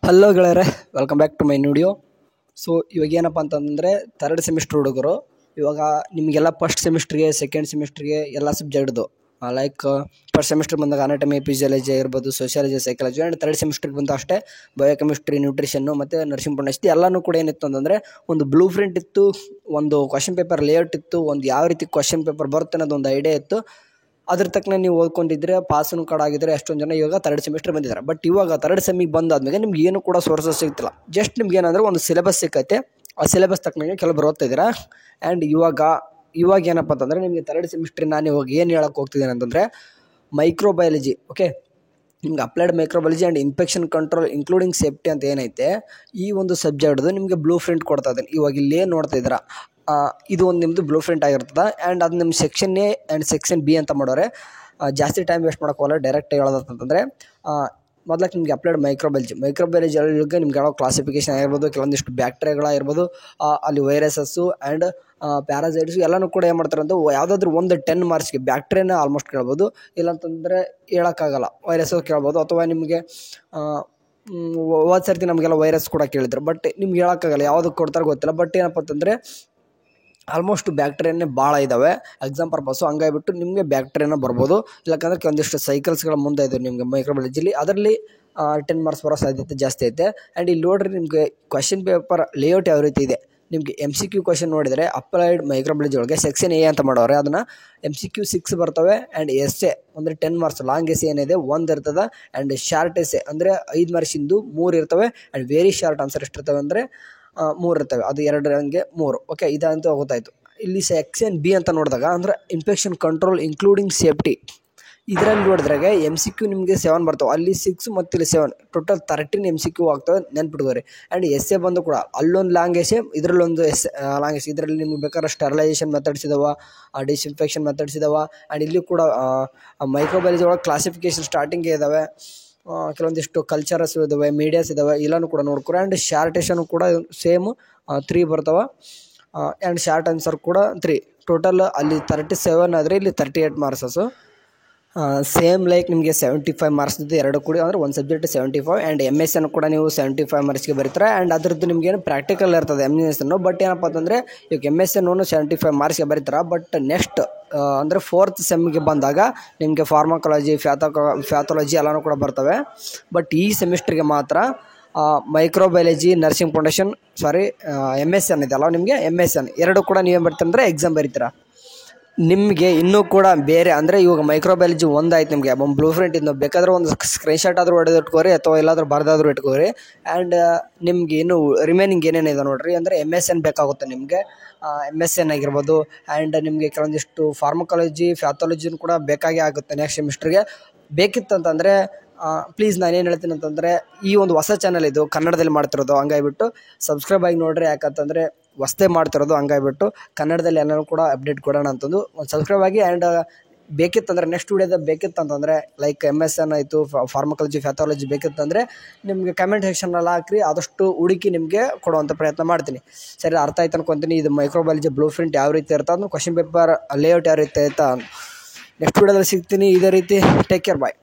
Hello ಗೆಳೆಯರೆ, welcome back to my video. So ಇವಾಗ ಏನಪ್ಪ ಅಂತಂದರೆ ಥರ್ಡ್ ಸೆಮಿಸ್ಟರ್ ಹುಡುಗರು ಇವಾಗ ನಿಮಗೆಲ್ಲ ಫಸ್ಟ್ ಸೆಮಿಸ್ಟ್ರಿಗೆ ಸೆಕೆಂಡ್ ಸೆಮಿಸ್ಟ್ರಿಗೆ ಎಲ್ಲ ಸಬ್ಜೆಕ್ಟ್ದು ಲೈಕ್ ಫಸ್ಟ್ ಸೆಮಿಸ್ಟರ್ ಬಂದಾಗ ಅನಾಟಮಿ, ಫಿಸಿಯಾಲಜಿ ಇರ್ಬೋದು, ಸೋಷಿಯಾಲಜಿ, ಸೈಕಾಲಜಿ. ಆ್ಯಂಡ್ ಥರ್ಡ್ ಸೆಮಿಸ್ಟ್ರಿಗೆ ಬಂದು ಅಷ್ಟೇ ಬಯೋಕೆಮಿಸ್ಟ್ರಿ, ನ್ಯೂಟ್ರಿಷನ್ನು ಮತ್ತು ನರ್ಸಿಂಗ್ ಫೌಂಡೇಶನ್ ಎಲ್ಲನೂ ಕೂಡ ಏನಿತ್ತು ಅಂತಂದರೆ ಒಂದು ಬ್ಲೂ ಪ್ರಿಂಟ್ ಇತ್ತು, ಒಂದು ಕ್ವಶನ್ ಪೇಪರ್ ಲೇಔಟ್ ಇತ್ತು, ಒಂದು ಯಾವ ರೀತಿ ಕ್ವಶನ್ ಪೇಪರ್ ಬರುತ್ತೆ ಅನ್ನೋದು ಒಂದು ಐಡಿಯಾ ಇತ್ತು. ಅದ್ರ ತಕ್ಕನೆ ನೀವು ಓದ್ಕೊಂಡಿದ್ರೆ ಪಾಸನ್ನು ಕಾರ್ಡ್ ಆಗಿದ್ರೆ ಎಷ್ಟೊಂದು ಜನ ಇವಾಗ ಥರ್ಡ್ ಸೆಮಿಸ್ಟರ್ ಬಂದಿದ್ದಾರೆ. ಬಟ್ ಇವಾಗ ಥರ್ಡ್ ಸೆಮಿಗೆ ಬಂದಾದ್ಮೇಲೆ ನಿಮ್ಗೆ ಏನು ಕೂಡ ಸೋರ್ಸಸ್ ಸಿಗ್ತಿಲ್ಲ. ಜಸ್ಟ್ ನಿಮ್ಗೆ ಏನಂದರೆ ಒಂದು ಸಿಲೆಬಸ್ ಸಿಕ್ಕೈತೆ, ಆ ಸಿಲೆಬಸ್ ತಕ್ಕನಾಗೆ ಕೆಲವರು ಓದ್ತಾ ಇದ್ದೀರಾ. ಆ್ಯಂಡ್ ಇವಾಗ ಏನಪ್ಪ ಅಂತಂದರೆ ನಿಮಗೆ ಥರ್ಡ್ ಸೆಮಿಸ್ಟ್ರಿ ನಾನು ಇವಾಗ ಏನು ಹೇಳೋಕ್ಕೆ ಹೋಗ್ತಿದ್ದೀನಿ ಅಂತಂದರೆ ಮೈಕ್ರೋಬಯಾಲಜಿ. ಓಕೆ, ನಿಮ್ಗೆ applied microbiology and infection control including safety ಅಂತ ಏನೈತೆ ಈ ಒಂದು ಸಬ್ಜೆಕ್ಟ್ದು ನಿಮಗೆ ಬ್ಲೂ ಪ್ರಿಂಟ್ ಕೊಡ್ತಾ ಇದ್ದೀನಿ. ಇವಾಗ ಇಲ್ಲೇ ನೋಡ್ತಾ ಇದ್ದೀರಾ, ಇದು ಒಂದು ನಿಮ್ಮದು ಬ್ಲೂ ಪ್ರಿಂಟ್ ಆಗಿರ್ತದೆ. ಆ್ಯಂಡ್ ಅದು ನಿಮ್ಮ section A and section B ಅಂತ ಮಾಡೋರೆ. ಜಾಸ್ತಿ ಟೈಮ್ ವೇಸ್ಟ್ ಮಾಡೋಕ್ಕೋಲ್ಲ, ಡೈರೆಕ್ಟ್ ಹೇಳೋದಂತಂದರೆ ಮೊದಲಕ್ಕೆ ನಿಮಗೆ ಅಪ್ಲೈಡ್ ಮೈಕ್ರೋಬಯಾಲಜಿ ಒಳಗೆ ನಿಮ್ಗೆ ಯಾವ ಕ್ಲಾಸಿಫಿಕೇಷನ್ ಆಗಿರ್ಬೋದು, ಕೆಲವೊಂದಿಷ್ಟು ಬ್ಯಾಕ್ಟೀರಿಯಾಗಳಾಗಿರ್ಬೋದು, ಅಲ್ಲಿ ವೈರಸಸ್ಸು ಆ್ಯಂಡ್ ಪ್ಯಾರಾಸೈಟ್ಸು ಎಲ್ಲನೂ ಕೂಡ ಏನು ಮಾಡ್ತಾರೆ ಅಂತ ಯಾವುದಾದ್ರೂ ಒಂದು 10 ಮಾರ್ಕ್ಸ್ಗೆ ಬ್ಯಾಕ್ಟೀರಿಯಾನ ಆಲ್ಮೋಸ್ಟ್ ಕೇಳ್ಬೋದು, ಇಲ್ಲಾಂತಂದರೆ ಹೇಳೋಕ್ಕಾಗಲ್ಲ. ವೈರಸ್ಸು ಕೇಳ್ಬೋದು, ಅಥವಾ ನಿಮಗೆ ಹೋದ ಸರ್ತಿ ನಮಗೆಲ್ಲ ವೈರಸ್ ಕೂಡ ಕೇಳಿದ್ರು. ಬಟ್ ನಿಮ್ಗೆ ಹೇಳೋಕ್ಕಾಗಲ್ಲ ಯಾವುದಕ್ಕೆ ಕೊಡ್ತಾರೆ ಗೊತ್ತಿಲ್ಲ. ಬಟ್ ಏನಪ್ಪ ಅಂತಂದರೆ ಆಲ್ಮೋಸ್ಟ್ ಬ್ಯಾಕ್ಟೀರಿಯಾನೇ ಭಾಳ ಇದ್ದಾವೆ ಎಕ್ಸಾಮ್ ಪರ್ಪಸ್ಸು. ಹಂಗಾಗಿಬಿಟ್ಟು ನಿಮಗೆ ಬ್ಯಾಕ್ಟೀರಿಯಾನ ಬರ್ಬೋದು. ಇಲ್ಲಕ್ಕಂದ್ರೆ ಕೆಲವೊಂದಿಷ್ಟು ಸೈಕಲ್ಸ್ಗಳ ಮುಂದೆ ಇದೆ ನಿಮಗೆ ಮೈಕ್ರೋಬಯಾಲಜಿಲಿ, ಅದರಲ್ಲಿ 10 ಮಾರ್ಕ್ಸ್ ಬರೋ ಸಾಧ್ಯತೆ ಜಾಸ್ತಿ ಐತೆ. ಆ್ಯಂಡ್ ಇಲ್ಲಿ ನೋಡಿರಿ, ನಿಮಗೆ ಕ್ವಶನ್ ಪೇಪರ್ ಲೇಔಟ್ ಯಾವ ರೀತಿ ಇದೆ. ನಿಮಗೆ MCQ ಕ್ವಶನ್ ನೋಡಿದರೆ ಅಪ್ಲೈಡ್ ಮೈಕ್ರೋಬಯಾಲಜಿ ಒಳಗೆ ಸೆಕ್ಷನ್ ಎ ಅಂತ ಮಾಡೋರೆ, ಅದನ್ನು MCQ 6 ಬರ್ತವೆ. ಆ್ಯಂಡ್ ಎಸ್ಸೆ ಅಂದರೆ 10 ಮಾರ್ಕ್ಸ್, ಲಾಂಗ್ ಎಸ್ಸೆ ಏನಿದೆ 1 ಇರ್ತದೆ. ಆ್ಯಂಡ್ ಶಾರ್ಟ್ ಎಸ್ಸೆ ಅಂದರೆ 5 ಮಾರ್ಕ್ಸಿಂದು 3 ಇರ್ತವೆ. ಆ್ಯಂಡ್ ವೆರಿ ಶಾರ್ಟ್ ಆನ್ಸರ್ ಎಷ್ಟಿರ್ತವೆ ಅಂದರೆ 3 ಇರ್ತವೆ, ಅದು 2 ಹಂಗೆ 3. ಓಕೆ, ಇದಂತೂ ಗೊತ್ತಾಯಿತು. ಇಲ್ಲಿ ಸೆಕ್ಷನ್ ಬಿ ಅಂತ ನೋಡಿದಾಗ ಅಂದರೆ ಇನ್ಫೆಕ್ಷನ್ ಕಂಟ್ರೋಲ್ ಇನ್ಕ್ಲೂಡಿಂಗ್ ಸೇಫ್ಟಿ, ಇದರಲ್ಲಿ ನೋಡಿದ್ರಾಗ MCQ ನಿಮಗೆ 7 ಬರ್ತವೆ, ಅಲ್ಲಿ 6 ಮತ್ತು ಇಲ್ಲಿ 7, ಟೋಟಲ್ 13 MCQ ಆಗ್ತವೆ, ನೆನ್ಪಿಟ್ಕೋರಿ. ಆ್ಯಂಡ್ ಎಸ್ಸೆ ಬಂದು ಕೂಡ ಅಲ್ಲೊಂದು ಲಾಂಗ್ ಎಸ್ಸೆ, ಇದರಲ್ಲೊಂದು ಲಾಂಗ್ ಎಸ್ಸೆ. ಇದರಲ್ಲಿ ನಿಮ್ಗೆ ಬೇಕಾದ್ರೆ ಸ್ಟೆರಿಲೈಸೇಷನ್ ಮೆಥಡ್ಸ್ ಇದಾವೆ, ಡಿಸ್ಇನ್ಫೆಕ್ಷನ್ ಮೆಥಡ್ಸ್ ಇದಾವೆ. ಆ್ಯಂಡ್ ಇಲ್ಲಿ ಕೂಡ ಮೈಕ್ರೋಬಯಾಲಜಿ ಒಳಗೆ ಕ್ಲಾಸಿಫಿಕೇಷನ್ ಸ್ಟಾರ್ಟಿಂಗೇ ಇದ್ದಾವೆ, ಕೆಲವೊಂದಿಷ್ಟು ಕಲ್ಚರಸ್ ಇದ್ದಾವೆ, ಮೀಡಿಯಾಸ್ ಇದ್ದಾವೆ, ಎಲ್ಲನೂ ಕೂಡ ನೋಡ್ಕೊರಿ. ಆ್ಯಂಡ್ ಶಾರ್ಟೇಷನು ಕೂಡ ಸೇಮ್ 3 ಬರ್ತವೆ. ಆ್ಯಂಡ್ ಶಾರ್ಟ್ ಆನ್ಸರ್ ಕೂಡ 3. ಟೋಟಲ್ ಅಲ್ಲಿ 37 ಆದರೆ ಇಲ್ಲಿ 38 ಮಾರ್ಕ್ಸಸ್ಸು. ಸೇಮ್ ಲೈಕ್ ನಿಮಗೆ 75 ಮಾರ್ಕ್ಸ್ ಇದೆ ಎರಡು ಕೂಡ, ಅಂದರೆ ಒಂದು ಸಬ್ಜೆಕ್ಟ್ 75. ಆ್ಯಂಡ್ MSN ಕೂಡ ನೀವು 75 ಮಾರ್ಕ್ಸ್ಗೆ ಬರೀತಾರೆ. ಆ್ಯಂಡ್ ಅದರದ್ದು ನಿಮಗೇನು ಪ್ರಾಕ್ಟಿಕಲ್ ಇರ್ತದೆ MSN. ಬಟ್ ಏನಪ್ಪ ಅಂತಂದರೆ ಈಗ MSN 75 ಮಾರ್ಕ್ಸ್ಗೆ ಬರೀತಾರೆ. ಬಟ್ ನೆಕ್ಸ್ಟ್ ಅಂದರೆ 4th ಸೆಮ್ಗೆ ಬಂದಾಗ ನಿಮಗೆ ಫಾರ್ಮಕಾಲಜಿ, ಫ್ಯಾಥಾಲಜಿ ಎಲ್ಲನೂ ಕೂಡ ಬರ್ತವೆ. ಬಟ್ ಈ ಸೆಮಿಸ್ಟ್ರಿಗೆ ಮಾತ್ರ ಮೈಕ್ರೋಬಯಾಲಜಿ, ನರ್ಸಿಂಗ್ ಫೌಂಡೇಶನ್, MSN ಇದೆಯಲ್ಲ, ನಿಮಗೆ MSN ಎರಡು ಕೂಡ ನೀವೇನು ಬರ್ತೀರಂದರೆ ಎಕ್ಸಾಮ್ ಬರೀತೀರಾ. ನಿಮಗೆ ಇನ್ನೂ ಕೂಡ ಬೇರೆ ಅಂದರೆ ಇವಾಗ ಮೈಕ್ರೋಬಯಾಲಜಿ ಒಂದಾಯ್ತು, ನಿಮಗೆ ಬ್ಲೂ ಪ್ರಿಂಟ್ ಇದ್ದು ಬೇಕಾದ್ರೆ ಒಂದು ಸ್ಕ್ರೀನ್ಶಾಟ್ ಆದರೂ ಹೊಡೆದು ಇಟ್ಕೋರಿ, ಅಥವಾ ಎಲ್ಲಾದರೂ ಬರೆದಾದರೂ ಇಟ್ಕೋರಿ. ಆ್ಯಂಡ್ ನಿಮಗೆ ಇನ್ನೂ ರಿಮೈನಿಂಗ್ ಏನೇನಿದೆ ನೋಡಿರಿ, ಅಂದರೆ MSN ಬೇಕಾಗುತ್ತೆ ನಿಮಗೆ. MSN ಆಗಿರ್ಬೋದು. ಆ್ಯಂಡ್ ನಿಮಗೆ ಕೆಲವೊಂದಿಷ್ಟು ಫಾರ್ಮಕಾಲಜಿ, ಫ್ಯಾಥಾಲಜಿನೂ ಕೂಡ ಬೇಕಾಗೇ ಆಗುತ್ತೆ ನೆಕ್ಸ್ಟ್ ಸೆಮಿಸ್ಟ್ರಿಗೆ. ಬೇಕಿತ್ತಂತಂದರೆ ಪ್ಲೀಸ್ ನಾನೇನು ಹೇಳ್ತೀನಿ ಅಂತಂದರೆ, ಈ ಒಂದು ಹೊಸ ಚಾನಲ್ ಇದು ಕನ್ನಡದಲ್ಲಿ ಮಾಡ್ತಿರೋದು, ಹಂಗಾಗಿಬಿಟ್ಟು ಸಬ್ಸ್ಕ್ರೈಬ್ ಆಗಿ ನೋಡಿರಿ. ಯಾಕಂತಂದರೆ ಹೊಸದೇ ಮಾಡ್ತಿರೋದು, ಹಂಗಾಗಿಬಿಟ್ಟು ಕನ್ನಡದಲ್ಲಿ ಎಲ್ಲನೂ ಕೂಡ ಅಪ್ಡೇಟ್ ಕೊಡೋಣ ಅಂತಂದು ಒಂದು ಸಬ್ಸ್ಕ್ರೈಬ್ ಆಗಿ. ಆ್ಯಂಡ್ ಬೇಕಿತ್ತಂದರೆ ನೆಕ್ಸ್ಟ್ ವೀಡಿಯೋದ ಬೇಕಿತ್ತಂತಂದರೆ ಲೈಕ್ MSN ಆಯಿತು, ಫಾರ್ಮಕಾಲಜಿ, ಫ್ಯಾಥಾಲಜಿ ಬೇಕಿತ್ತಂದರೆ ನಿಮಗೆ ಕಮೆಂಟ್ ಸೆಕ್ಷನಲ್ಲಿ ಹಾಕ್ರಿ, ಆದಷ್ಟು ಹುಡುಕಿ ನಿಮಗೆ ಕೊಡುವಂಥ ಪ್ರಯತ್ನ ಮಾಡ್ತೀನಿ. ಸರಿ, ಅರ್ಥ ಆಯ್ತು ಅನ್ಕೊತೀನಿ. ಇದು ಮೈಕ್ರೋಬಯಾಲಜಿ ಬ್ಲೂ ಪ್ರಿಂಟ್ ಯಾವ ರೀತಿ ಇರ್ತದೆ, ಅದನ್ನು ಕ್ವಶನ್ ಪೇಪರ್ ಲೇಔಟ್ ಯಾವ ರೀತಿ ಆಯ್ತಾ. ನೆಕ್ಸ್ಟ್ ವೀಡಿಯೋದಲ್ಲಿ ಸಿಗ್ತೀನಿ. ಇದೇ ರೀತಿ ಟೇಕ್ ಕೇರ್, ಬಾಯ್.